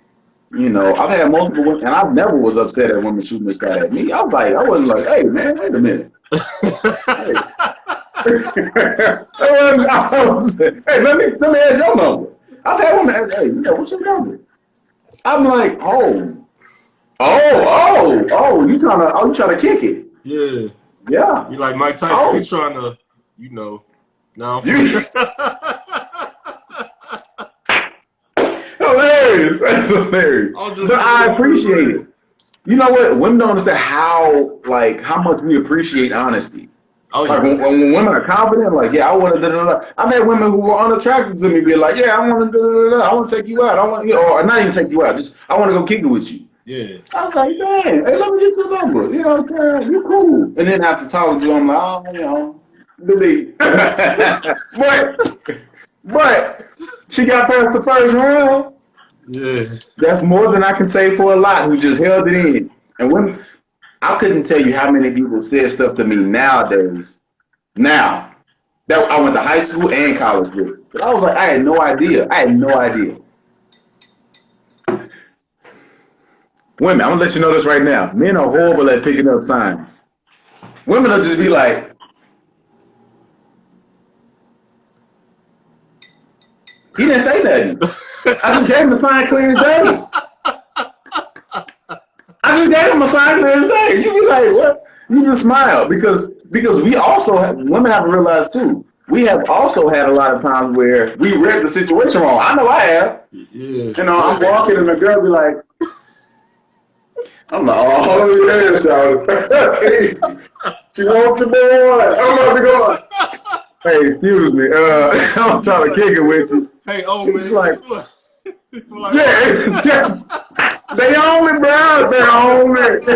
I've had multiple women, and I never was upset at women shooting a shot at me. I wasn't like, hey, man, wait a minute. Hey, hey, let me ask your number. I've had women ask, hey, what's your number? I'm like, oh, you trying to kick it?
Yeah.
Yeah.
You like Mike Tyson? You trying to, now.
Hilarious. That's hilarious. But I appreciate it. You know what? Women don't understand how much we appreciate honesty.
Oh, yeah.
Like when women are confident, like, yeah, I want to. I've had women who were unattracted to me be like, yeah, I want to. I want to take you out. I want, or not even take you out. Just I want to go kick it with you.
Yeah.
I was like, man, hey, let me get your number. You know what I'm saying? You cool. And then after talking to you, I'm like, delete. But she got past the first round.
Yeah.
That's more than I can say for a lot who just held it in. And when I couldn't tell you how many people said stuff to me nowadays. Now that I went to high school and college with. But I was like, I had no idea. Women, I'm gonna let you know this right now. Men are horrible at picking up signs. Women will just be like, he didn't say nothing. I just gave him a sign clear as day. You be like, what? You just smile because we also women have to realize too. We have also had a lot of times where we read the situation wrong. I know I have.
Yeah.
I'm walking and the girl be like, I'm like, oh yeah, child. She wants the boy. I'm about to go. Hey, excuse me. I'm trying to kick it with you.
Hey,
She's
man.
Like, yes. They own it, bro. They own it.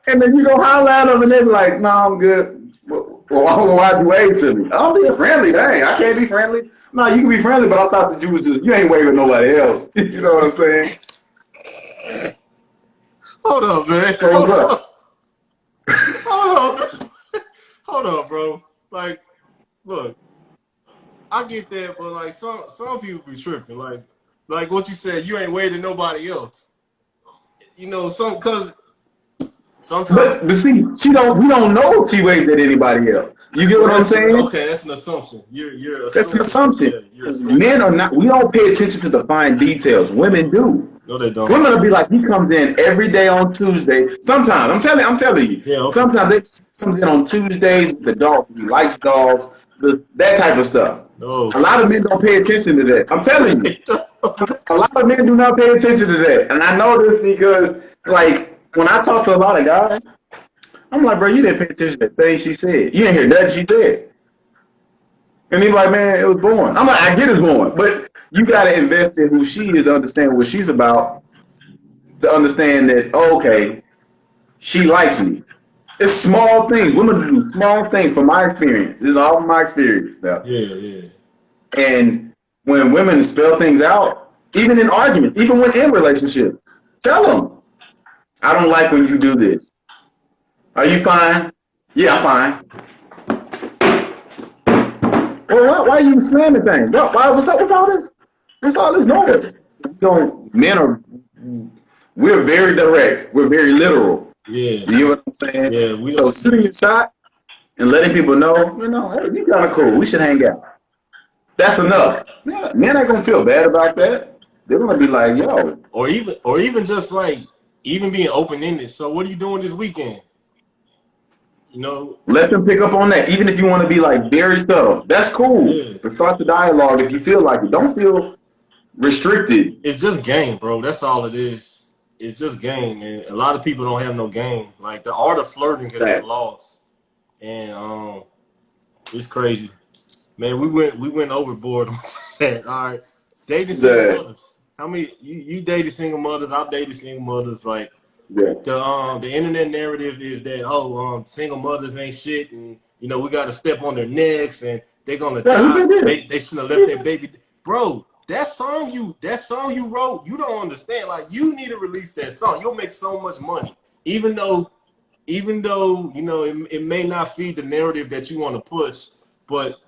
And then you go holler at them, and they be like, no, I'm good. Well, why'd you wave to me? I'm being friendly. Dang, I can't be friendly. No, you can be friendly, but I thought that you was just, you ain't waving nobody else. You know what I'm saying?
Hold up, man. Hold up, bro. Like, look, I get that, but like some people be tripping. Like what you said, you ain't waiting nobody else. Cause sometimes.
But see, we don't know if she waved at anybody else. You get what I'm saying?
Okay, that's an assumption. You're
That's an assumption.
Yeah,
men are not. We don't pay attention to the fine details. Women do.
No, they don't.
Women will be like, he comes in every day on Tuesday. Sometimes, I'm telling you.
Yeah, okay.
Sometimes they comes in on Tuesdays. The dog, he likes dogs. That type of stuff.
No.
A lot of men don't pay attention to that. I'm telling you. A lot of men do not pay attention to that. And I know this because, like, when I talk to a lot of guys, I'm like, bro, you didn't pay attention to the thing she said. You didn't hear nothing she said. And he's like, man, it was boring. I'm like, I get it's boring, but you got to invest in who she is to understand what she's about, to understand that, oh, okay, she likes me. It's small things. Women do small things from my experience. This is all from my experience now.
Yeah.
And when women spell things out, even in arguments, even when in relationships, tell them, I don't like when you do this. Are you fine? Yeah, I'm fine. Well, why are you slamming things? What's up with all this? What's all this noise? We're very direct. We're very literal.
Yeah.
You know what I'm saying?
Yeah, we
don't. So shooting your shot and letting people know, hey, you kind of cool. We should hang out. That's enough. Men ain't gonna feel bad about that. They're gonna be like, yo.
Or even just like being open-ended. So what are you doing this weekend?
Let them pick up on that. Even if you want to be like very subtle, that's cool.
Yeah.
But start the dialogue if you feel like it. Don't feel restricted.
It's just game, bro. That's all it is. It's just game, man. A lot of people don't have no game. Like the art of flirting has been lost. And It's crazy, man. We went overboard on that. All right, dating single
Yeah,
mothers. How many you dated single mothers? I've dated single mothers. Like
yeah.
the internet narrative is that single mothers ain't shit, and we got to step on their necks and they're gonna
Yeah, who
die.
said that?
They shouldn't have left their baby. Bro, that song you wrote, you don't understand. Like you need to release that song. You'll make so much money, even though it may not feed the narrative that you want to push, but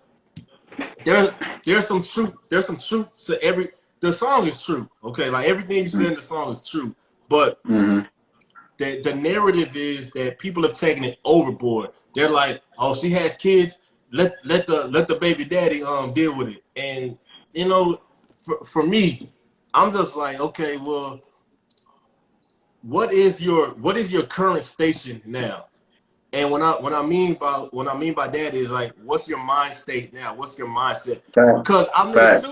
there's some truth. There's some truth to every. The song is true, okay? Like everything you said in the song is true, but
Mm-hmm.
the narrative is that people have taken it overboard. They're like, oh, she has kids. Let the baby daddy deal with it. And for me, I'm just like, okay, well, what is your current station now? And what I mean by that is like, what's your mind state now? What's your mindset?
Fact.
Because
Fact.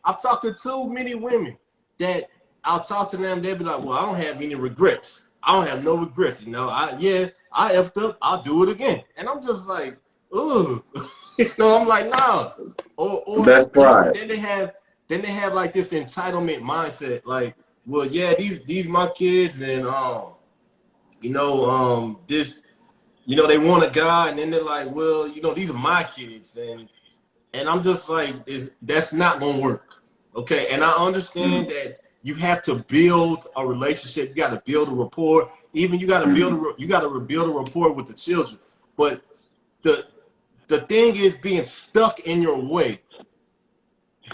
I've talked to too many women that I'll talk to them. They'll be like, well, I don't have any regrets. I don't have no regrets. I effed up. I'll do it again. And I'm just like, ugh. I'm like, nah. Or
That's pride.
then they have like this entitlement mindset. Like, well, yeah, these my kids, and this. They want a guy, and then they're like, well, these are my kids, and I'm just like, that's not gonna work, okay? And I understand that you have to build a relationship, you got to build a rapport, even you got to build a rapport with the children. But the thing is being stuck in your way,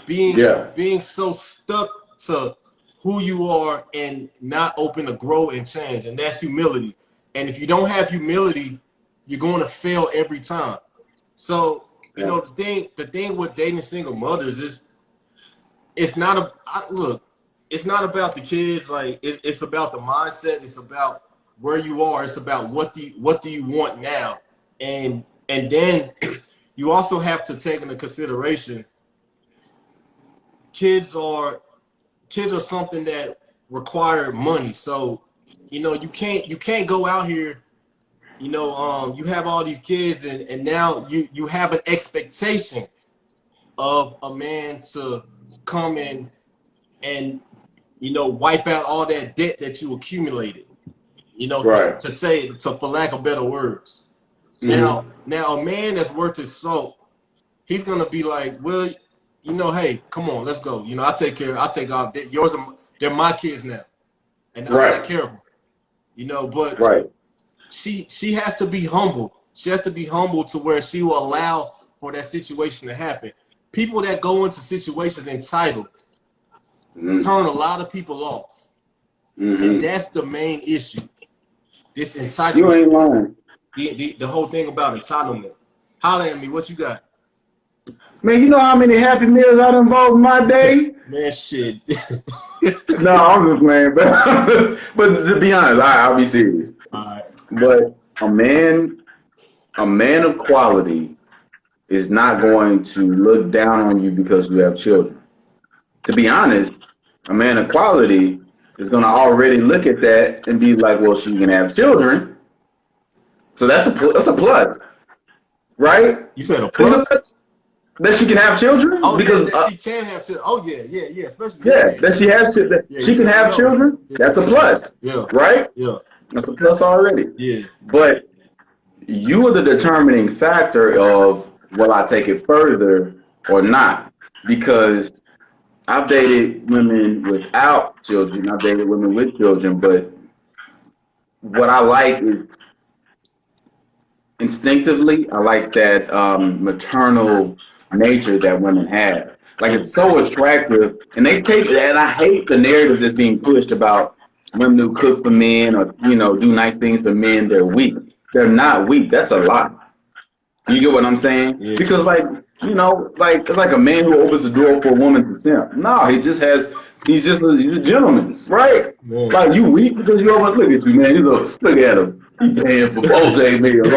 Yeah.
being so stuck to who you are and not open to grow and change, and that's humility. And if you don't have humility, you're going to fail every time. So,
Yeah.
the thing with dating single mothers is it's not it's not about the kids. Like it's about the mindset. It's about where you are. It's about what do you want now, and then you also have to take into consideration kids are something that require money. So you can't go out here. You have all these kids, and now you have an expectation of a man to come in and wipe out all that debt that you accumulated.
Right.
For lack of better words.
Mm-hmm.
Now a man that's worth his salt, he's gonna be like, well, hey, come on, let's go. I'll take all yours. They're my kids now, and I take
Right.
care of them. But
Right.
she has to be humble. She has to be humble to where she will allow for that situation to happen. People that go into situations entitled
Mm-hmm.
turn a lot of people off, and
Mm-hmm.
that's the main issue. This
You
entitlement,
ain't lying.
the whole thing about entitlement. Holla at me, what you got?
Man, you know how many Happy Meals I done bought in my day?
Man, shit.
No, I'm just playing, but to be honest, I'll be serious.
All right.
But a man of quality is not going to look down on you because you have children. To be honest, a man of quality is going to already look at that and be like, well, she can have children, so that's a plus, right?
You said a
It's a
plus?
plus that she can have children
Oh, yeah,
because
that she can have children. Oh, yeah, especially
yeah, that she has that
yeah,
she
you
can
never
have
know.
children.
Yeah,
That's a plus,
yeah,
right?
yeah,
That's a plus already.
yeah.
But you are the determining factor of will I take it further or not? Because I've dated women without children, I've dated women with children, but what I like is instinctively, I like that maternal nature that women have. Like it's so attractive, and and I hate the narrative that's being pushed about women who cook for men or do nice things for men. They're weak. They're not weak. That's a lie. You get what I'm saying?
Yeah.
Because like it's like a man who opens the door for a woman to simp. No, he's a gentleman, right?
Man.
Like you weak because you always look at you, man. Look at him. He paying for OJ meals.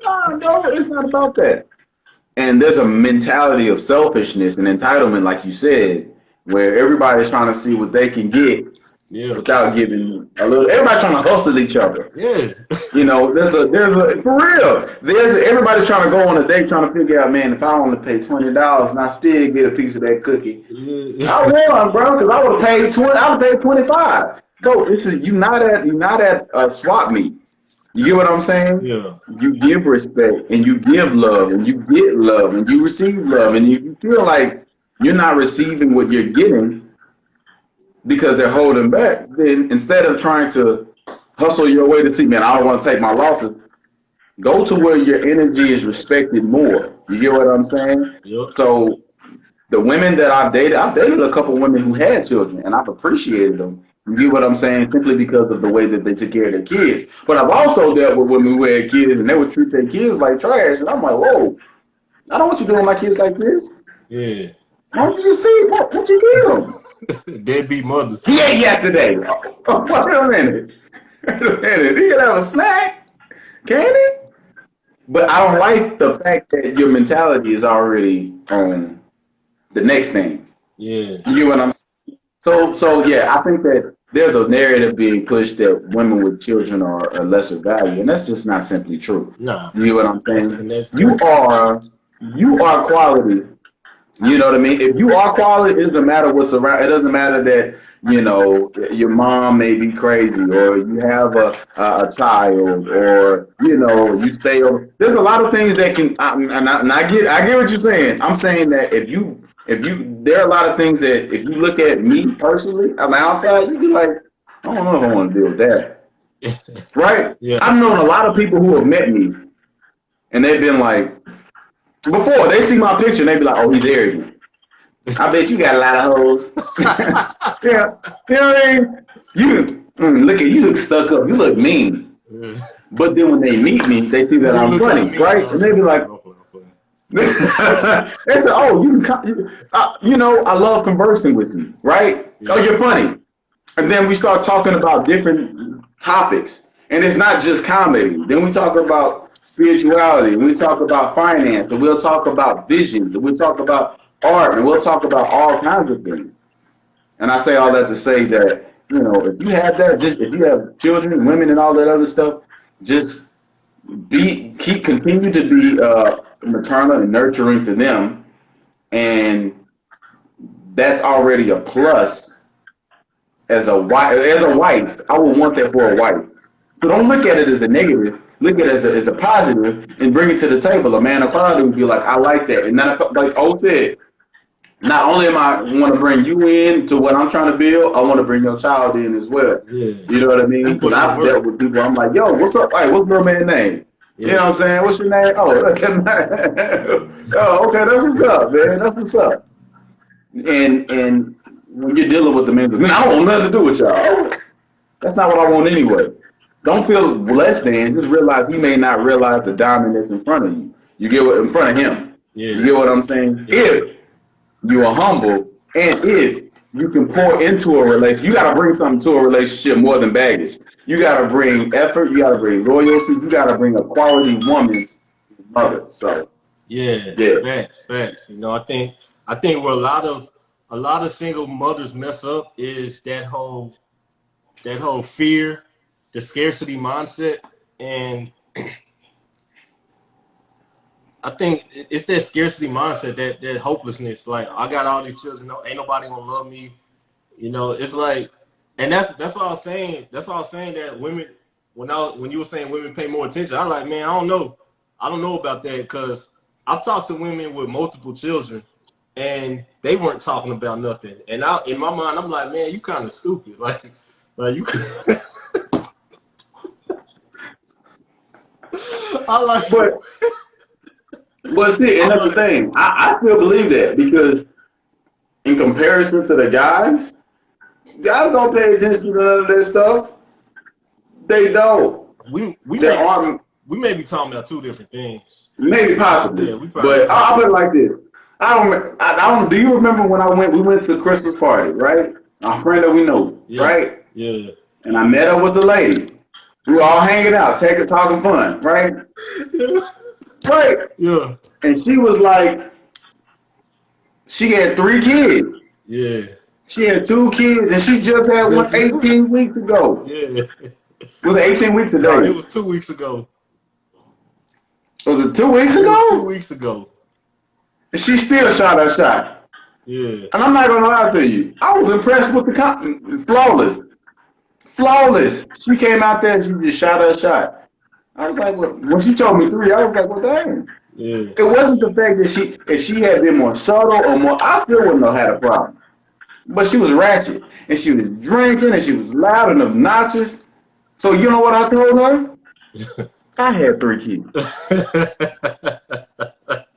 Oh, no, it's not about that. And there's a mentality of selfishness and entitlement, like you said, where everybody's trying to see what they can get
Yeah.
without giving a little. Everybody trying to hustle each other.
Yeah.
You know, there's a for real. Everybody's trying to go on a date trying to figure out, man, if I only pay $20 and I still get a piece of that cookie,
Yeah.
I won, bro, because I would have paid 20. I would have paid 25. Bro, this is you're not at a swap meet. You get what I'm saying?
Yeah.
You give respect and you give love and you get love and you receive love and you feel like you're not receiving what you're getting because they're holding back. Then instead of trying to hustle your way to see, man, I don't want to take my losses. Go to where your energy is respected more. You get what I'm saying?
Yep.
So the women that I've dated a couple women who had children, and I've appreciated them. You get what I'm saying? Simply because of the way that they took care of their kids. But I've also dealt with women who had kids, and they would treat their kids like trash. And I'm like, whoa, I don't want you doing my kids like this.
Yeah.
Why don't you just feed? What you give them?
Deadbeat mother.
He ate yesterday. Oh, wait a minute. Wait a minute. He can have a snack. Can he? But I don't like the fact that your mentality is already on the next thing.
Yeah.
You get what I'm saying? So yeah, I think that there's a narrative being pushed that women with children are lesser value, and that's just not simply true.
Nah.
You get what I'm saying? You are quality. You know what I mean? If you are quality, it doesn't matter what's around. It doesn't matter that, you know, your mom may be crazy or you have a child or, you know, you stay over. There's a lot of things that can, and I get what you're saying. I'm saying that there are a lot of things that if you look at me personally on the outside, you'd be like, I don't know if I want to deal with that. Right?
Yeah.
I've known a lot of people who have met me and they've been like, before they see my picture, they be like, "Oh, he's arrogant." I bet you got a lot of hoes. Yeah, you know what I mean? You look stuck up. You look mean.
Yeah.
But then when they meet me, they see that I'm funny, right? And they be like, they say, "Oh, you know, I love conversing with you, right?
Yeah.
Oh, you're funny." And then we start talking about different topics, and it's not just comedy. Then we talk about spirituality, we talk about finance, and we'll talk about visions, and we'll talk about art, and we'll talk about all kinds of things. And I say all that to say that, you know, if you have that, just if you have children, women, and all that other stuff, just continue to be maternal and nurturing to them, and that's already a plus. As a wife, I would want that for a wife. So don't look at it as a negative. Look at it as a positive and bring it to the table. A man of quality would be like, I like that. And not like O said, not only am I want to bring you in to what I'm trying to build, I want to bring your child in as well.
Yeah.
You know what I mean? When I've dealt with people, I'm like, yo, what's up? Hey, what's your man's name? Yeah. You know what I'm saying? What's your name? Oh, oh, okay, that's what's up, man. That's what's up. And when you're dealing with the man, I don't want nothing to do with y'all. That's not what I want anyway. Don't feel less than. Just realize he may not realize the diamond that's in front of you. You get what in front of him. Yeah. You get what I'm saying? Yeah. If you are humble and if you can pour into a relationship, you got to bring something to a relationship more than baggage. You got to bring effort. You got to bring loyalty. You got to bring a quality woman, mother. So
yeah. Facts. You know, I think where a lot of single mothers mess up is that whole fear, the scarcity mindset, and I think it's that scarcity mindset, that hopelessness. Like, I got all these children, ain't nobody gonna love me. You know, it's like, and that's what I was saying. That's why I was saying that women, when you were saying women pay more attention, I was like, man, I don't know about that, because I've talked to women with multiple children, and they weren't talking about nothing. And in my mind, I'm like, man, you kind of stupid. Like you.
But see, and that's the thing. I still believe that, because in comparison to the guys don't pay attention to none of that stuff. They don't.
We may be talking about two different things.
Maybe possibly. Yeah, but I'll put it like this. I don't. Do you remember when we went to the Christmas party, right? Our friend that we know, right? Yeah. And I met up with the lady. We were all hanging out, talking fun, right? Yeah. Right. Yeah. And she was like, she had 3 kids.
Yeah.
She had 2 kids, and she just had one 18 weeks ago.
Yeah.
Was it 18 weeks
No,
today?
it was 2 weeks ago.
Was it 2 weeks
It
ago?
was 2 weeks ago.
And she still shot her shot.
Yeah.
And I'm not gonna lie to you, I was impressed with the flawless. Flawless. She came out there and she just shot her shot. I was like, well, when she told me 3, I was like, well, dang.
Yeah.
It wasn't the fact that if she had been more subtle or more, I still wouldn't have had a problem. But she was ratchet, and she was drinking, and she was loud and obnoxious. So you know what I told her? I had 3 kids.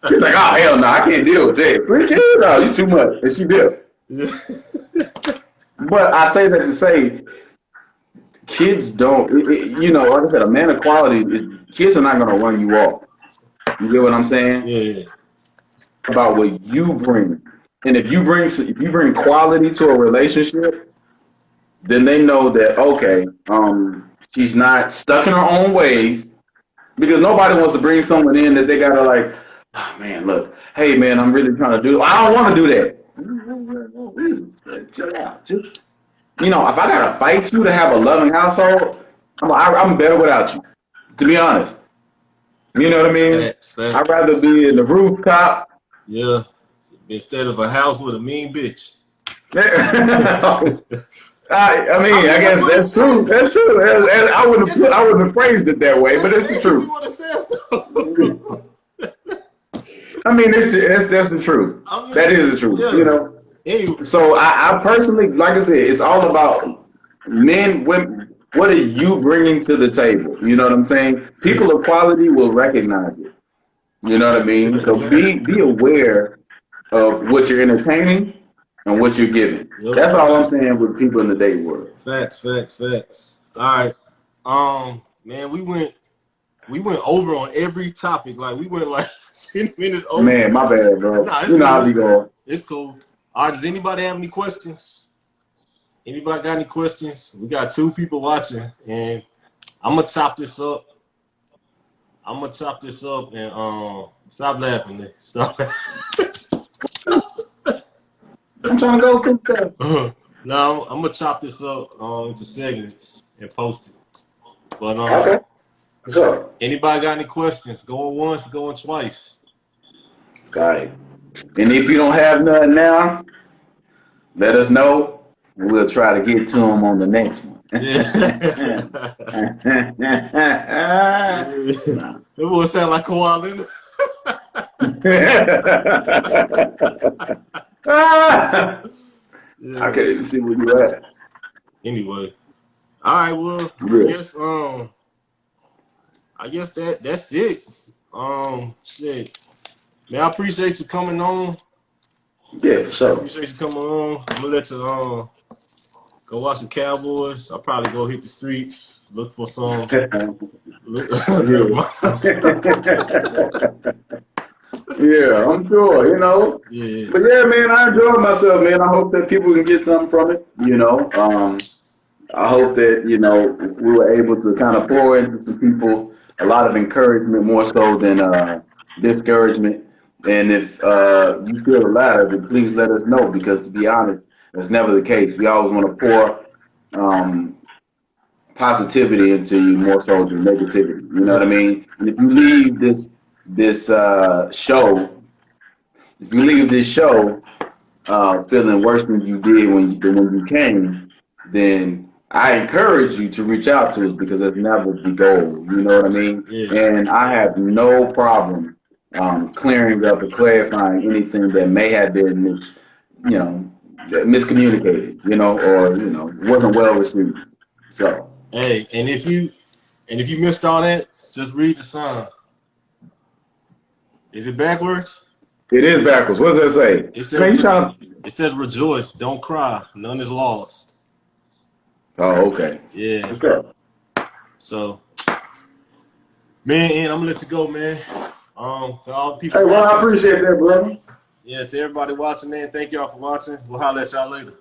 She's like, oh, hell no, I can't deal with that. 3 kids? Oh, you too much. And she did.
Yeah.
But I say that to say, kids don't, you know, like I said, a man of quality, kids are not going to run you off. You get what I'm saying?
Yeah.
It's about what you bring. And if you bring quality to a relationship, then they know that, okay, she's not stuck in her own ways, because nobody wants to bring someone in that they got to like, oh, man, look, hey, man, I'm really trying to do, I don't want to do that. Chill out. Just, you know, if I got to fight you to have a loving household, I'm better without you, to be honest. You know what I mean?
Facts.
I'd rather be in the rooftop.
Yeah. Instead of a house with a mean bitch.
I mean, I guess that's true. That's true. I wouldn't have phrased it that way, but it's the truth. I mean, that's the truth. That is the truth. You know.
Anyway.
So I personally, like I said, it's all about men, women. What are you bringing to the table? You know what I'm saying? People of quality will recognize it. You know what I mean? So be aware of what you're entertaining and what you're giving. That's all I'm saying with people in the dating world.
Facts. All right. Man, we went over on every topic. Like we went like 10 minutes over.
Man, my bad, bro.
Nah,
you know how we go.
It's cool. All right, does anybody have any questions? Anybody got any questions? We got 2 people watching, and I'm gonna chop this up. And stop laughing, man. Stop laughing.
I'm trying to go cook that.
No, I'm gonna chop this up into segments and post it. But
okay. So,
anybody got any questions? Going once, going twice.
Got it. And if you don't have none now, let us know. We'll try to get to them on the next one.
Yeah. It will sound like Kawhi Leonard.
I can't even see where you at.
Anyway, all right. Well, I guess that's it. Shit, man, I appreciate you coming on.
Yeah, for sure.
I appreciate you coming on. I'm gonna let you go watch the Cowboys. I'll probably go hit the streets, look for some.
Yeah, I'm sure, you know.
Yeah.
But yeah, man, I enjoyed myself, man. I hope that people can get something from it, you know. I hope that, you know, we were able to kind of pour into some people a lot of encouragement more so than discouragement. And if you feel the latter, then please let us know, because to be honest, that's never the case. We always want to pour positivity into you more so than negativity. You know what I mean? And if you leave this show feeling worse than you did when you came, then I encourage you to reach out to us, because that's never the goal. You know what I mean?
Yeah.
And I have no problem clearing up or clarifying anything that may have been miscommunicated, you know, or, you know, wasn't well received. So
hey, and if you missed all that, just read the song. Is it backwards?
It is backwards. What does that say?
It says rejoice, don't cry, none is lost.
Oh, okay.
Yeah.
Okay.
So, man, and I'm gonna let you go, man. To all the people.
Hey, well, I appreciate that, brother.
Yeah, to everybody watching, man. Thank y'all for watching. We'll holler at y'all later.